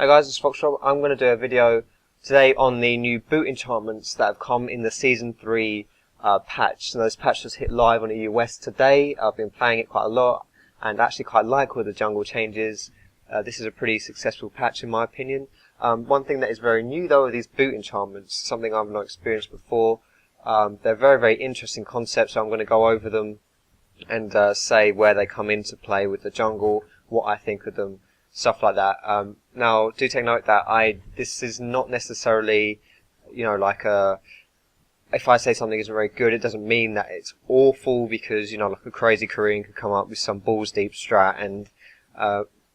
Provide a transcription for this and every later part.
Hey guys, it's Foxdrop. I'm going to do a video today on the new boot enchantments that have come in the Season 3 patch. So those patches hit live on the US today. I've been playing it quite a lot and actually quite like all the jungle changes. This is a pretty successful patch in my opinion. One thing that is very new though are these boot enchantments, something I've not experienced before. They're very, very interesting concepts, so I'm going to go over them and say where they come into play with the jungle, what I think of them, stuff like that. Now, do take note that this is not necessarily, like if I say something isn't very good, it doesn't mean that it's awful, because, like a crazy Korean could come up with some balls deep strat and,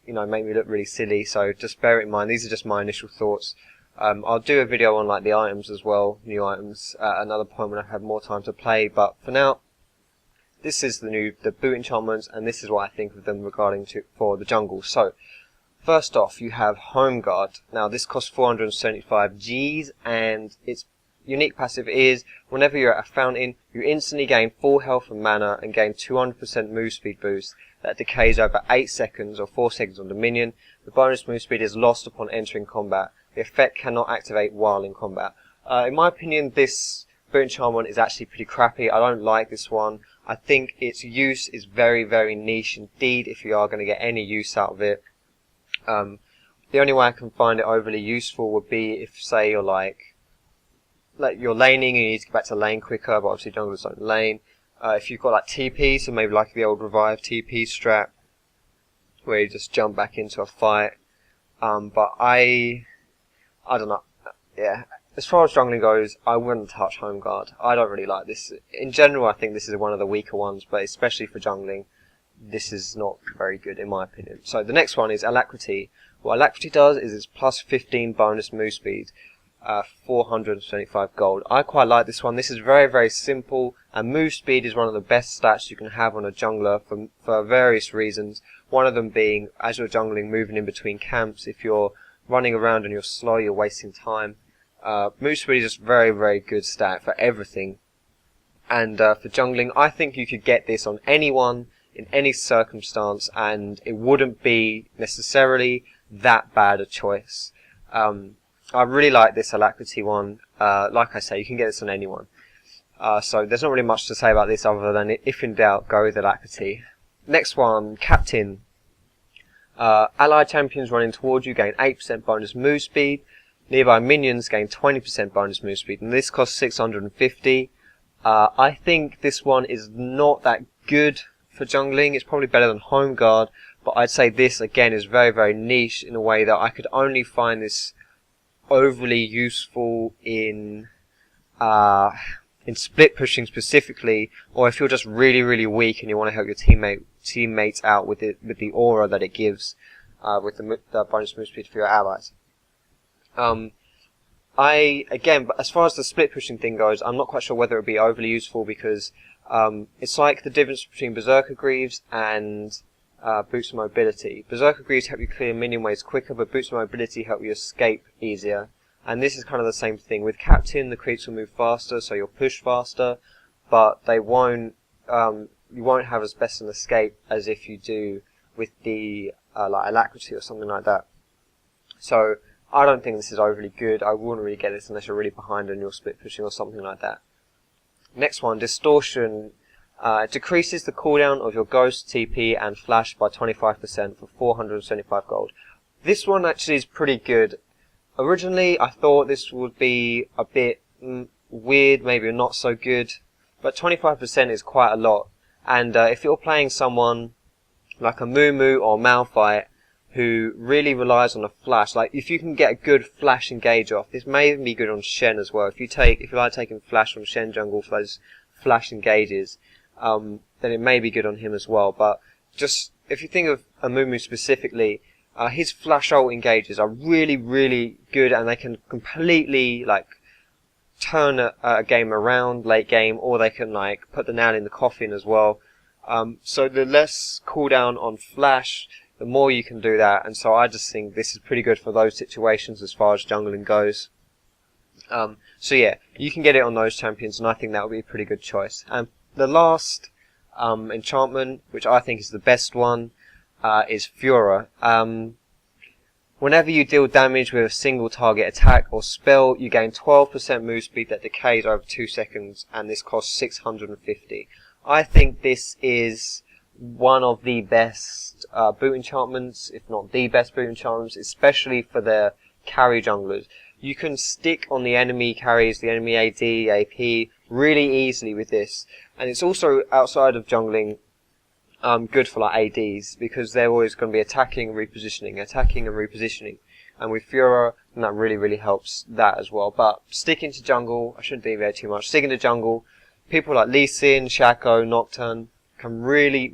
make me look really silly, so just bear it in mind. These are just my initial thoughts. I'll do a video on like the items as well, new items, at another point when I have more time to play, but for now, this is the boot enchantments, and this is what I think of them for the jungle. So, first off, you have Home Guard. Now, this costs 475 Gs, and its unique passive is, whenever you're at a fountain, you instantly gain full health and mana, and gain 200% move speed boost that decays over 8 seconds or 4 seconds on the minion. The bonus move speed is lost upon entering combat. The effect cannot activate while in combat. In my opinion, this boot enchantment is actually pretty crappy. I don't like this one. I think its use is very, very niche indeed, if you are going to get any use out of it. The only way I can find it overly useful would be if, say, you're like you're laning and you need to get back to lane quicker, but obviously junglers don't lane. If you've got like TP, so maybe like the old revive TP strat, where you just jump back into a fight. But I don't know. Yeah. As far as jungling goes, I wouldn't touch Home Guard. I don't really like this. In general, I think this is one of the weaker ones, but especially for jungling, this is not very good in my opinion. So the next one is Alacrity. What Alacrity does is it's plus 15 bonus move speed, 475 gold. I quite like this one. This is very, very simple, and move speed is one of the best stats you can have on a jungler for various reasons. One of them being, as you're jungling, moving in between camps. If you're running around and you're slow, you're wasting time. Move speed is just very, very good stat for everything. And for jungling, I think you could get this on anyone in any circumstance, and it wouldn't be necessarily that bad a choice. I really like this Alacrity one. Like I say, you can get this on anyone. So there's not really much to say about this other than, if in doubt, go with Alacrity. Next one, Captain. Allied champions running towards you gain 8% bonus move speed. Nearby minions gain 20% bonus move speed, and this costs 650. I think this one is not that good for jungling. It's probably better than Home Guard, but I'd say this again is very, very niche in a way that I could only find this overly useful in split pushing specifically, or if you're just really, really weak and you want to help your teammates out with the aura that it gives, with the bonus move speed for your allies. But as far as the split pushing thing goes, I'm not quite sure whether it would be overly useful, because it's like the difference between Berserker Greaves and Boots of Mobility. Berserker Greaves help you clear minion waves quicker, but Boots of Mobility help you escape easier. And this is kind of the same thing. With Captain, the creeps will move faster, so you'll push faster, but they won't. You won't have as best an escape as if you do with the like Alacrity or something like that. So I don't think this is overly good. I wouldn't really get this unless you're really behind and you're split pushing or something like that. Next one, Distortion. It decreases the cooldown of your Ghost, TP and Flash by 25% for 475 gold. This one actually is pretty good. Originally, I thought this would be a bit weird, maybe not so good, but 25% is quite a lot. And if you're playing someone like a Moo or Malphite, who really relies on a flash, like if you can get a good flash engage off, this may even be good on Shen as well. If you like taking flash from Shen jungle for those flash engages, then it may be good on him as well. But just if you think of a Moo specifically, his flash ult engages are really, really good, and they can completely turn a game around late game, or they can put the nail in the coffin as well. So the less cooldown on flash, the more you can do that, and so I just think this is pretty good for those situations as far as jungling goes. So yeah, you can get it on those champions, and I think that would be a pretty good choice. And the last enchantment, which I think is the best one, is Furor. Whenever you deal damage with a single target attack or spell, you gain 12% move speed that decays over 2 seconds, and this costs 650. I think this is one of the best boot enchantments, if not the best boot enchantments, especially for the carry junglers. You can stick on the enemy carries, the enemy AD, AP, really easily with this. And it's also, outside of jungling, good for like ADs, because they're always going to be attacking and repositioning. And with Furor, that really helps that as well. But sticking to jungle, I shouldn't deviate too much, sticking to jungle, people like Lee Sin, Shaco, Nocturne can really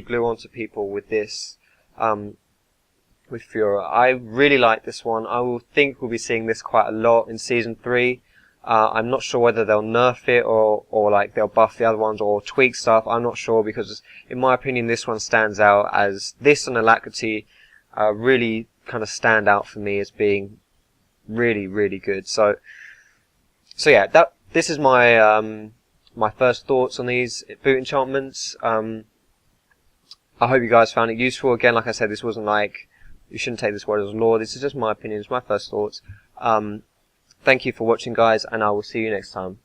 glue onto people with this, with Furor. I really like this one. I will think we'll be seeing this quite a lot in Season 3. I'm not sure whether they'll nerf it or like they'll buff the other ones or tweak stuff. I'm not sure, because in my opinion this one stands out as, this and Alacrity really kind of stand out for me as being really good. So yeah, this is my my first thoughts on these boot enchantments. I hope you guys found it useful. Again, like I said, this wasn't like, you shouldn't take this word as law. This is just my opinions, my first thoughts. Thank you for watching, guys, and I will see you next time.